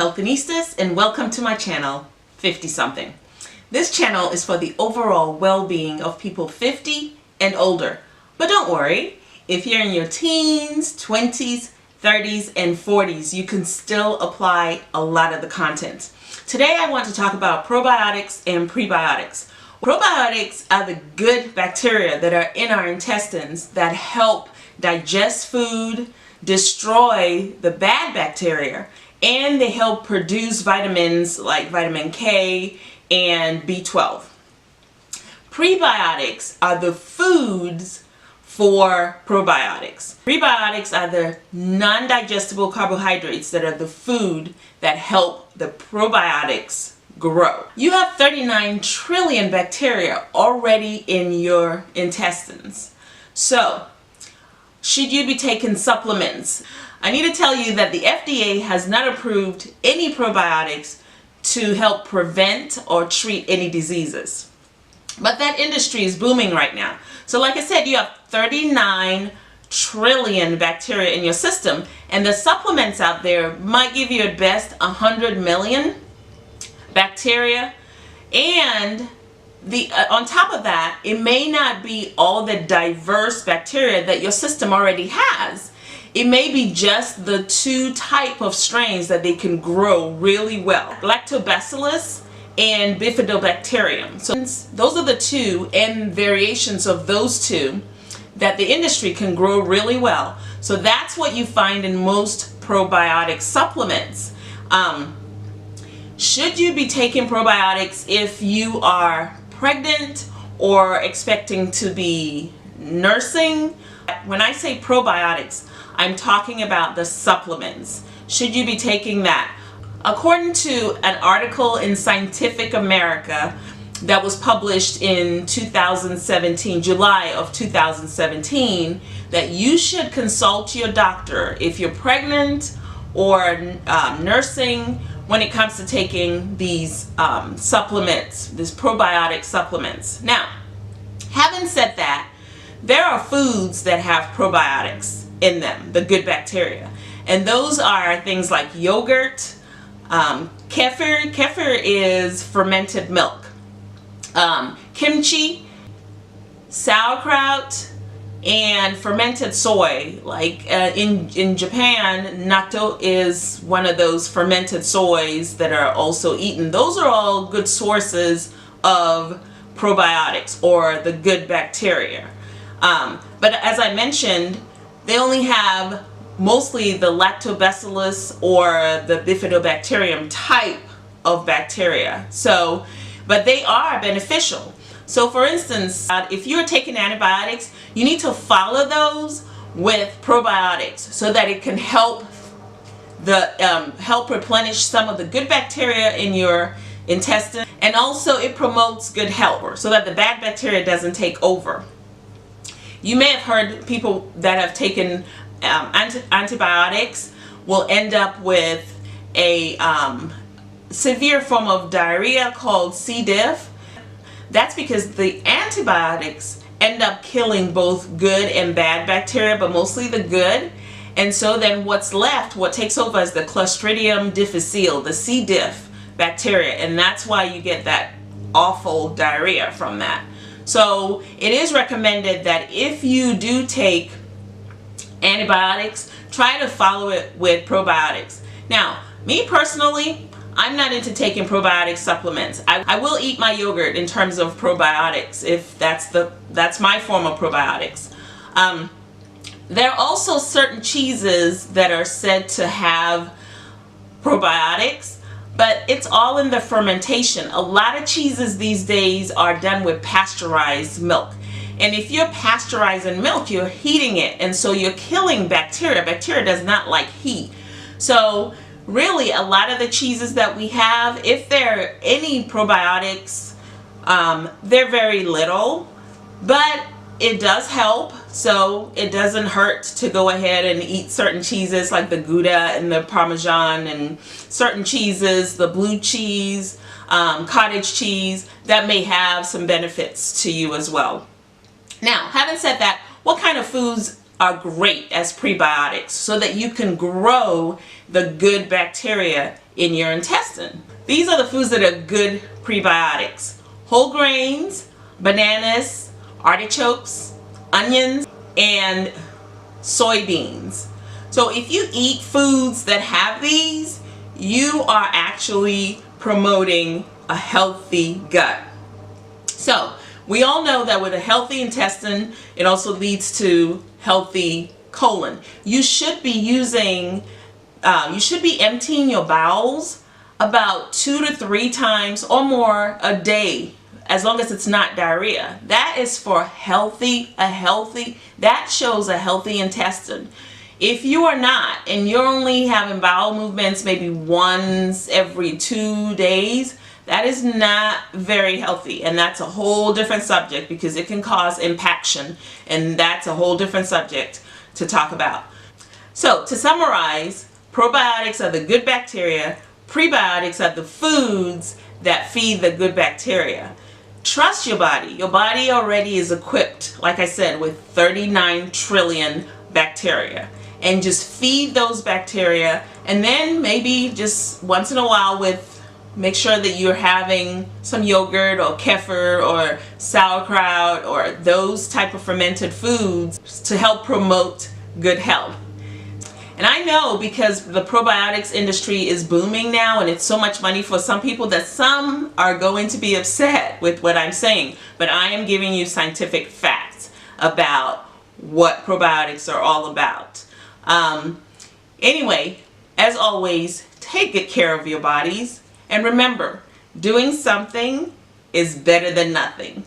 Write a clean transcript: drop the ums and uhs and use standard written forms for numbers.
Healthinistas, and welcome to my channel, 50 something. This channel is for the overall well-being of people 50 and older. But don't worry, if you're in your teens, 20s, 30s, and 40s, you can still apply a lot of the content. Today I want to talk about probiotics and prebiotics. Probiotics are the good bacteria that are in our intestines that help digest food, destroy the bad bacteria, and they help produce vitamins like vitamin K and B12. Prebiotics are the foods for probiotics. Prebiotics are the non-digestible carbohydrates that are the food that help the probiotics grow. You have 39 trillion bacteria already in your intestines. So, should you be taking supplements? I need to tell you that the FDA has not approved any probiotics to help prevent or treat any diseases. But that industry is booming right now. So like I said, you have 39 trillion bacteria in your system, and the supplements out there might give you at best 100 million bacteria, and on top of that, it may not be all the diverse bacteria that your system already has. It may be just the two type of strains that they can grow really well, lactobacillus and bifidobacterium. So those are the two and variations of those two that the industry can grow really well. So that's what you find in most probiotic supplements. Should you be taking probiotics if you are pregnant or expecting to be nursing? When I say probiotics, I'm talking about the supplements. Should you be taking that? According to an article in Scientific America that was published in 2017, July of 2017, that you should consult your doctor if you're pregnant or nursing when it comes to taking these supplements, these probiotic supplements. Now, having said that, there are foods that have probiotics in them, the good bacteria. And those are things like yogurt, kefir. Kefir is fermented milk. Kimchi, sauerkraut, and fermented soy. Like in Japan, natto is one of those fermented soys that are also eaten. Those are all good sources of probiotics or the good bacteria. But as I mentioned, they only have mostly the lactobacillus or the bifidobacterium type of bacteria. So, but they are beneficial. So for instance, if you're taking antibiotics, you need to follow those with probiotics so that it can help help replenish some of the good bacteria in your intestine, and also it promotes good health so that the bad bacteria doesn't take over. You may have heard people that have taken antibiotics will end up with a severe form of diarrhea called C. diff. That's because the antibiotics end up killing both good and bad bacteria, but mostly the good. And so then what's left, what takes over, is the Clostridium difficile, the C. diff bacteria, and that's why you get that awful diarrhea from that. So it is recommended that if you do take antibiotics, try to follow it with probiotics. Now, me personally, I'm not into taking probiotic supplements. I will eat my yogurt in terms of probiotics if that's my form of probiotics. There are also certain cheeses that are said to have probiotics, but it's all in the fermentation. A lot of cheeses these days are done with pasteurized milk. And if you're pasteurizing milk, you're heating it, and so you're killing bacteria. Bacteria does not like heat. So really, a lot of the cheeses that we have, if there are any probiotics, they're very little, but it does help. So it doesn't hurt to go ahead and eat certain cheeses like the Gouda and the Parmesan, and certain cheeses, the blue cheese, cottage cheese, that may have some benefits to you as well. Now, having said that, what kind of foods are great as prebiotics so that you can grow the good bacteria in your intestine. These are the foods that are good prebiotics: whole grains, bananas, artichokes, onions, and soybeans. So if you eat foods that have these, you are actually promoting a healthy gut. So we all know that with a healthy intestine, it also leads to healthy colon. You should be emptying your bowels about 2 to 3 times or more a day, as long as it's not diarrhea. That is for that shows a healthy intestine. If you are not, and you're only having bowel movements maybe once every 2 days, that is not very healthy, and that's a whole different subject because it can cause impaction, and that's a whole different subject to talk about. So to summarize, probiotics are the good bacteria, prebiotics are the foods that feed the good bacteria. Trust your body. Your body already is equipped, like I said, with 39 trillion bacteria. And just feed those bacteria, and then maybe just once in a while make sure that you're having some yogurt or kefir or sauerkraut or those type of fermented foods to help promote good health. And I know, because the probiotics industry is booming now and it's so much money for some people, that some are going to be upset with what I'm saying, but I am giving you scientific facts about what probiotics are all about. Anyway, as always, take good care of your bodies, and remember, doing something is better than nothing.